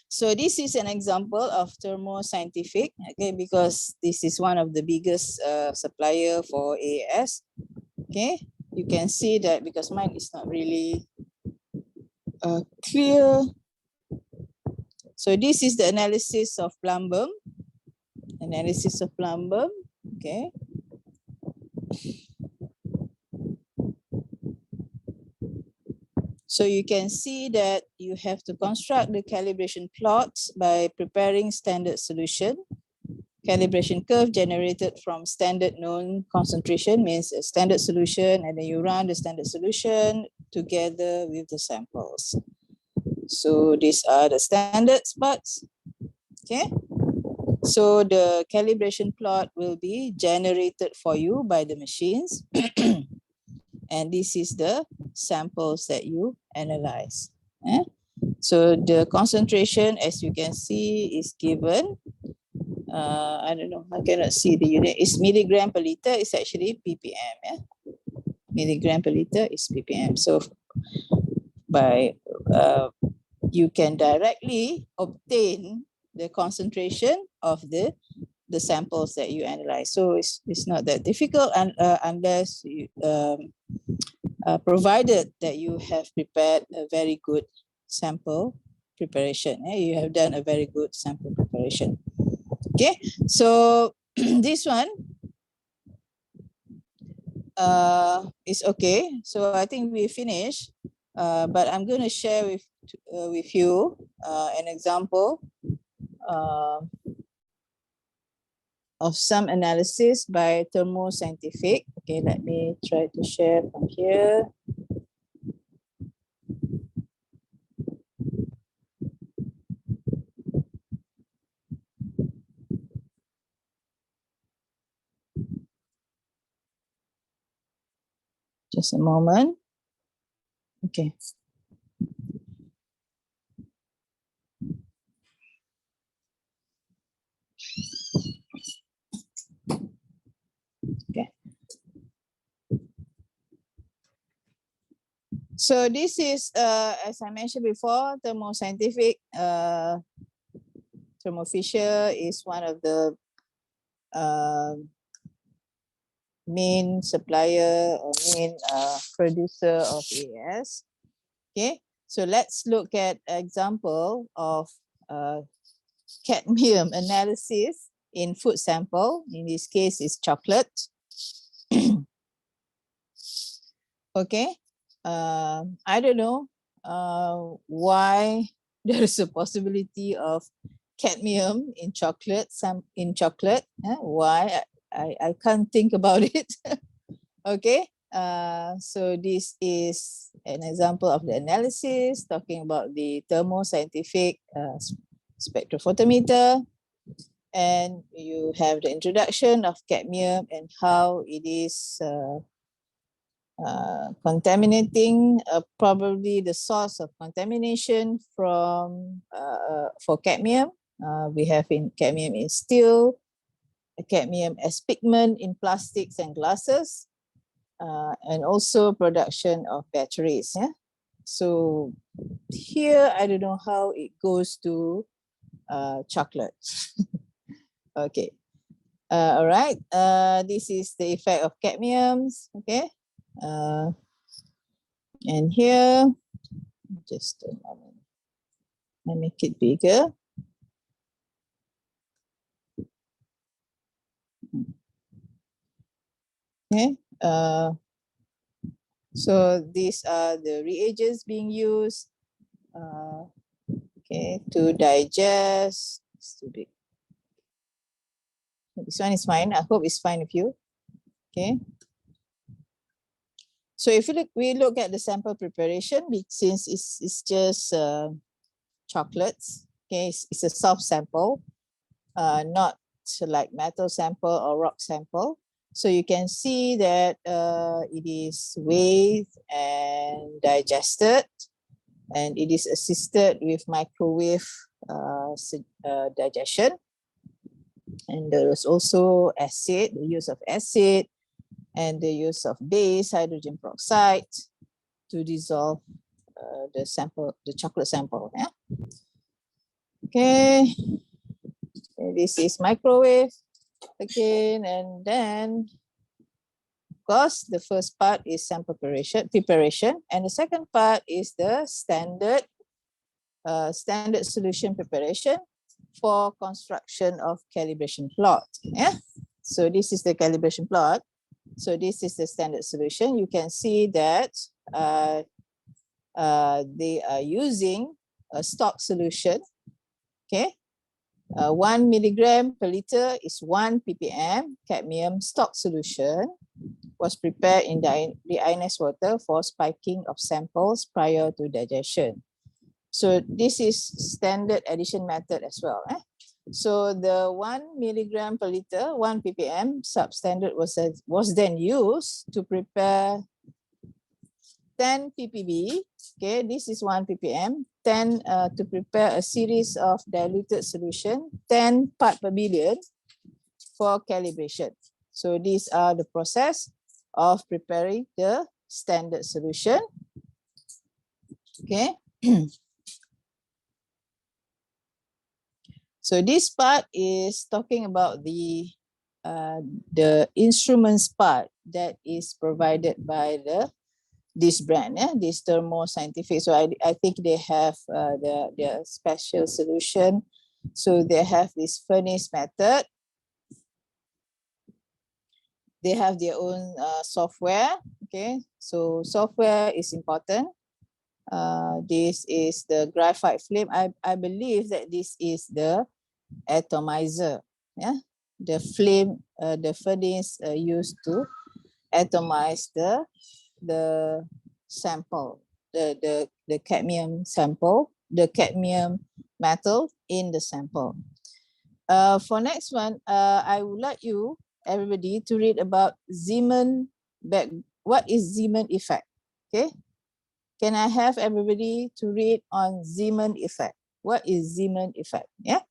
So this is an example of thermoscientific, okay, because this is one of the biggest supplier for AAS. Okay, you can see that because mine is not really clear. So this is the analysis of plumbum. Analysis of plumbum. Okay. So you can see that you have to construct the calibration plots by preparing standard solution. Calibration curve generated from standard known concentration means a standard solution, and then you run the standard solution together with the samples. So these are the standard spots. Okay. So the calibration plot will be generated for you by the machines. And this is the samples that you analyze. So the concentration, as you can see, is given. I don't know, I cannot see the unit. It's milligram per liter. It's actually ppm. Yeah? Milligram per liter is ppm. So by you can directly obtain the concentration of the samples that you analyze. So it's not that difficult, and unless you, provided that you have prepared a very good sample preparation. You have done a very good sample preparation. Okay, so this one is okay. So I think we finished, but I'm going to share with you an example of some analysis by thermoscientific. Okay, let me try to share from here. Just a moment. Okay. Okay. So this is, as I mentioned before, thermoscientific. Thermo Fisher is one of the main supplier or main producer of AAS. Okay, so let's look at example of cadmium analysis in food sample. In this case, is chocolate. Okay, I don't know why there is a possibility of cadmium in chocolate. Why? I can't think about it. Okay, so this is an example of the analysis talking about the thermoscientific spectrophotometer, and you have the introduction of cadmium and how it is contaminating, probably the source of contamination from for cadmium. We have in cadmium in steel, cadmium as pigment in plastics and glasses, and also production of batteries. Yeah. So here, I don't know how it goes to chocolate. Okay. All right. This is the effect of cadmiums. Okay. And here, just a moment. Let me make it bigger. Okay. So these are the reagents being used. Okay, to digest. It's too big. This one is fine. I hope it's fine with you. Okay. So if we look at the sample preparation, since it's just chocolates, okay, it's a soft sample, not like metal sample or rock sample. So you can see that it is weighed and digested, and it is assisted with microwave digestion. And there is also acid, the use of acid, and the use of base, hydrogen peroxide, to dissolve the sample, the chocolate sample. Yeah. Okay. This is microwave again, and then of course the first part is sample preparation, and the second part is the standard standard solution preparation for construction of calibration plot. Yeah. So this is the calibration plot. So this is the standard solution. You can see that they are using a stock solution. Okay. 1 milligram per liter is 1 ppm cadmium stock solution was prepared in deionized water for spiking of samples prior to digestion. So this is standard addition method as well. So the 1 milligram per liter, 1 ppm substandard was then used to prepare 10 ppb. Okay, this is 1 ppm. 10 to prepare a series of diluted solution, 10 part per billion for calibration. So these are the process of preparing the standard solution. Okay. So this part is talking about the instruments part that is provided by this brand, this Thermo Scientific. So I think they have their special solution. So they have this furnace method. They have their own software. Okay, so software is important. This is the graphite flame. I believe that this is the atomizer. Yeah, the flame, the furnace used to atomize the sample, the cadmium sample, the cadmium metal in the sample. For next one, I would like you everybody to read about Zeeman back. What is Zeeman effect? Okay, can I have everybody to read on Zeeman effect? What is Zeeman effect? Yeah.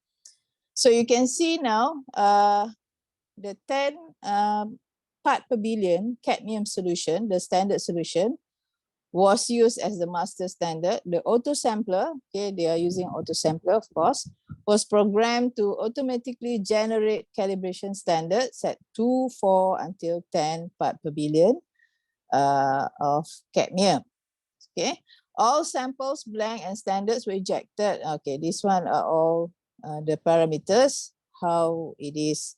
So you can see now the 10 part per billion cadmium solution, the standard solution, was used as the master standard. The auto sampler, okay, they are using auto sampler, of course, was programmed to automatically generate calibration standards at 2, 4 until 10 part per billion of cadmium. Okay, all samples, blank and standards were ejected. Okay, this one are all the parameters, how it is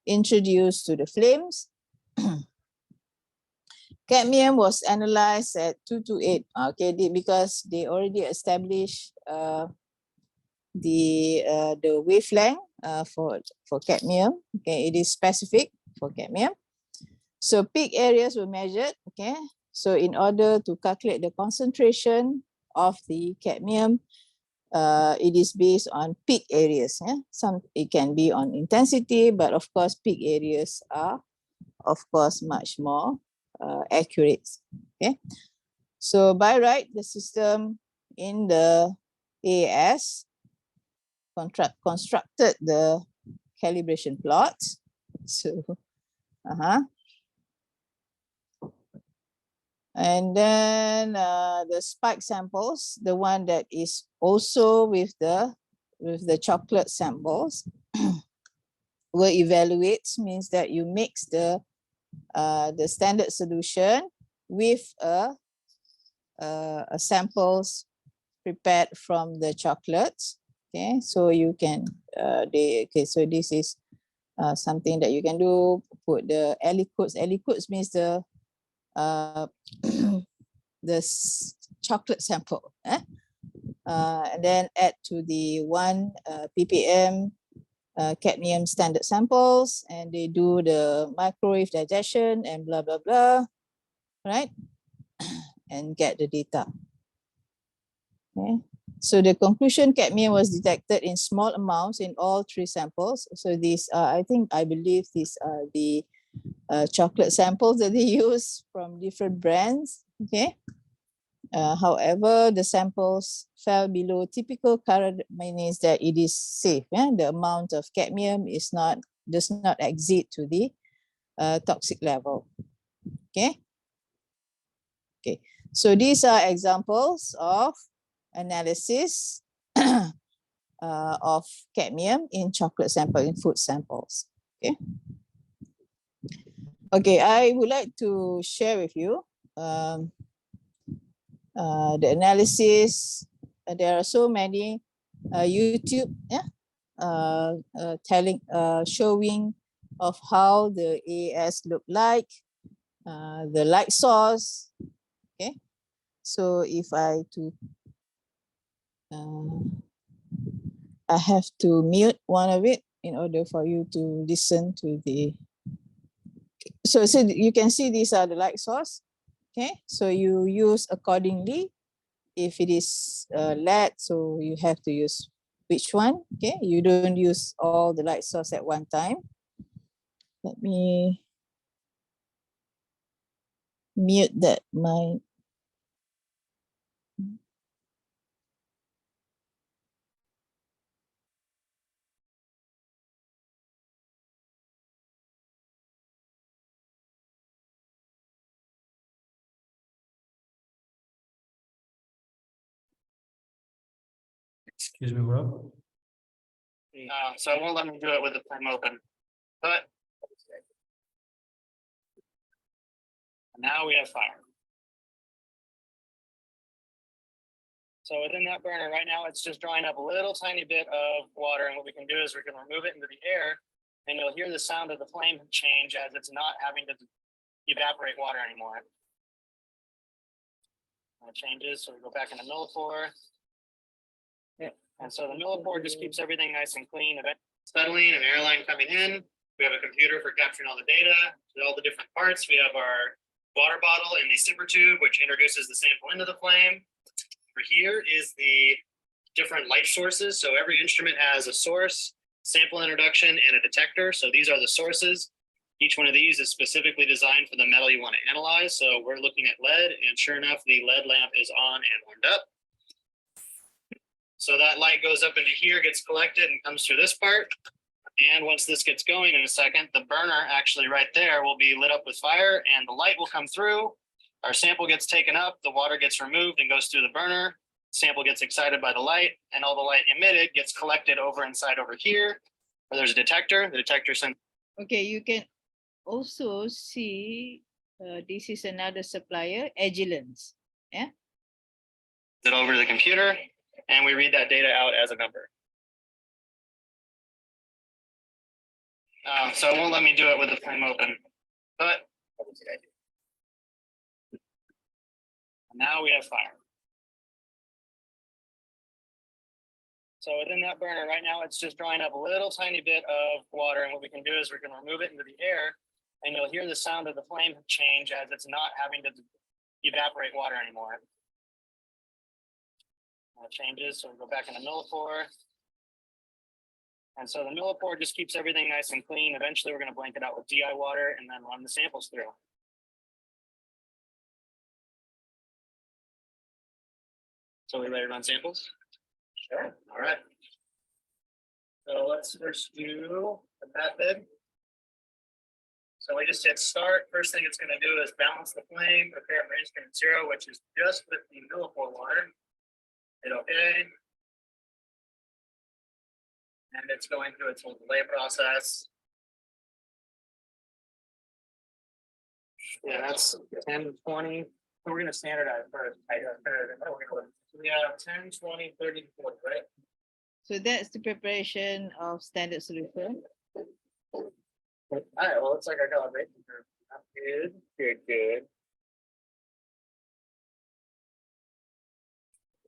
introduced to the flames. Cadmium was analyzed at 228. Okay, because they already established the wavelength for cadmium. Okay, it is specific for cadmium. So peak areas were measured. Okay, so in order to calculate the concentration of the cadmium, it is based on peak areas. It can be on intensity, but of course peak areas are of course much more accurate. Okay, so by right, the system in the AAS constructed the calibration plot. So and then the spike samples, the one that is also with the chocolate samples, were evaluated, means that you mix the standard solution with a samples prepared from the chocolates. Okay, so you can so this is something that you can do. Put the aliquots. Aliquots means the the chocolate sample, and then add to the 1 ppm cadmium standard samples, and they do the microwave digestion and blah blah blah, right? And get the data. Okay, so the conclusion, cadmium was detected in small amounts in all 3 samples. So these I believe these are the chocolate samples that they use from different brands. Okay, however, the samples fell below typical current, means that it is safe. The amount of cadmium does not exceed to the toxic level. Okay. Okay. So these are examples of analysis of cadmium in chocolate sample, in food samples. Okay. Okay, I would like to share with you the analysis there are so many YouTube, showing of how the AAS look like, the light source. Okay, so if I I have to mute one of it in order for you to listen to the. So you can see these are the light source. Okay, so you use accordingly. If it is LED, so you have to use which one. Okay, you don't use all the light source at one time. Let me mute that my. Excuse me, bro. So it won't let me do it with the flame open, but now we have fire. So within that burner right now, it's just drawing up a little tiny bit of water. And what we can do is we can remove it into the air and you'll hear the sound of the flame change as it's not having to evaporate water anymore. And it changes, so we go back into millipore. And so the millipore just keeps everything nice and clean. Settling and airline coming in. We have a computer for capturing all the data, all the different parts. We have our water bottle in the sipper tube, which introduces the sample into the flame. For here is the different light sources. So every instrument has a source, sample introduction, and a detector. So these are the sources. Each one of these is specifically designed for the metal you want to analyze. So we're looking at lead, and sure enough, the lead lamp is on and warmed up. So that light goes up into here, gets collected, and comes through this part. And once this gets going in a second, the burner actually right there will be lit up with fire, and the light will come through. Our sample gets taken up, the water gets removed and goes through the burner. Sample gets excited by the light, and all the light emitted gets collected over here, where there's a detector. The detector sends. Okay, you can also see this is another supplier, Agilence. Yeah. It over to the computer, and we read that data out as a number. So it won't let me do it with the flame open, but now we have fire. So within that burner right now, it's just drawing up a little tiny bit of water. And what we can do is we can remove it into the air, and you'll hear the sound of the flame change as it's not having to evaporate water anymore. And it changes, so we go back into millipore. And so the millipore just keeps everything nice and clean. Eventually, we're going to blank it out with DI water and then run the samples through. So we ready to run samples? Sure. All right. So let's first do the method. So we just hit start. First thing it's going to do is balance the flame, prepare for instrument 0, which is just with the millipore water. Hit OK. And it's going through its whole delay process. Yeah, that's 10, 20. So we're going to standardize first. We have 10, 20, 30, 40, right? So that's the preparation of standard solution. All right, well, it's like our calibration curve. Good, good, good.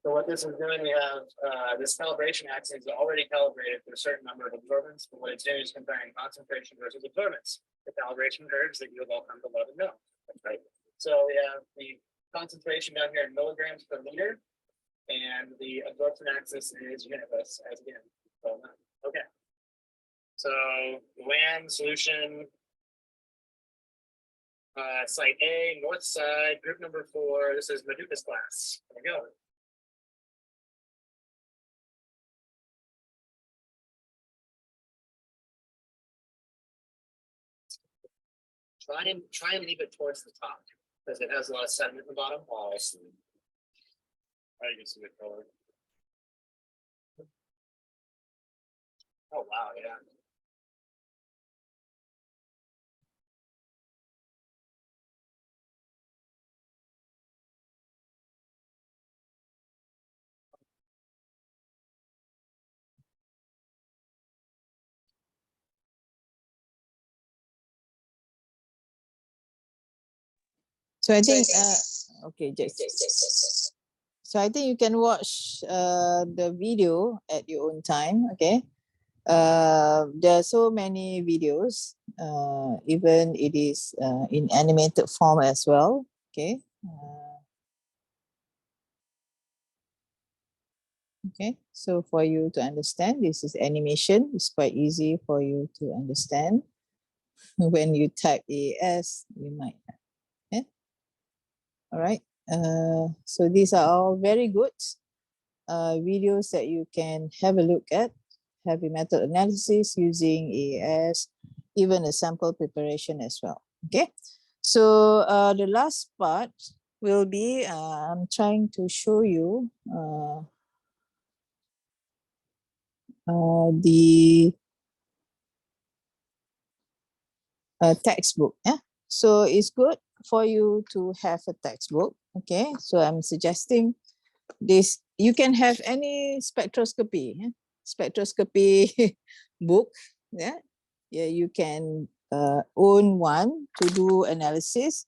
So what this is doing, we have this calibration axis is already calibrated for a certain number of absorbance, but what it's doing is comparing concentration versus absorbance, the calibration curves that you have all come to love and know. Right. So we have the concentration down here in milligrams per liter, and the absorption axis is unitless as again. Okay. So WAN solution, site A, north side, group number 4. This is Maduka's class. There we go. Try and leave it towards the top because it has a lot of sediment at the bottom. Oh, I see. You can see the color. Oh wow, yeah. So I think, okay, so I think you can watch the video at your own time, okay? There are so many videos, even it is in animated form as well, okay? Okay, so for you to understand, this is animation. It's quite easy for you to understand. When you type AAS, you might, okay? All right, so these are all very good videos that you can have a look at. Heavy metal analysis using AAS, even a sample preparation as well, okay? So the last part will be, I'm trying to show you the textbook. Yeah, so it's good for you to have a textbook. Okay, so I'm suggesting this. You can have any spectroscopy, spectroscopy book. Yeah, you can own one to do analysis.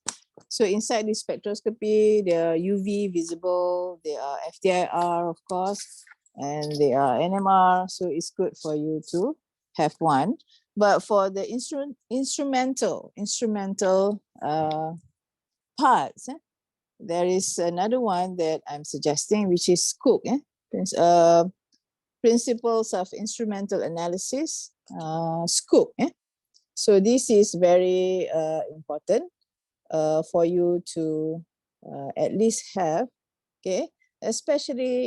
So inside the spectroscopy, there are UV visible, there are FTIR, of course, and there are NMR. So it's good for you to have one. But for the instrumental parts, there is another one that I'm suggesting, which is Cook, Principles of Instrumental Analysis, SCOOP. So this is very important for you to at least have, okay, especially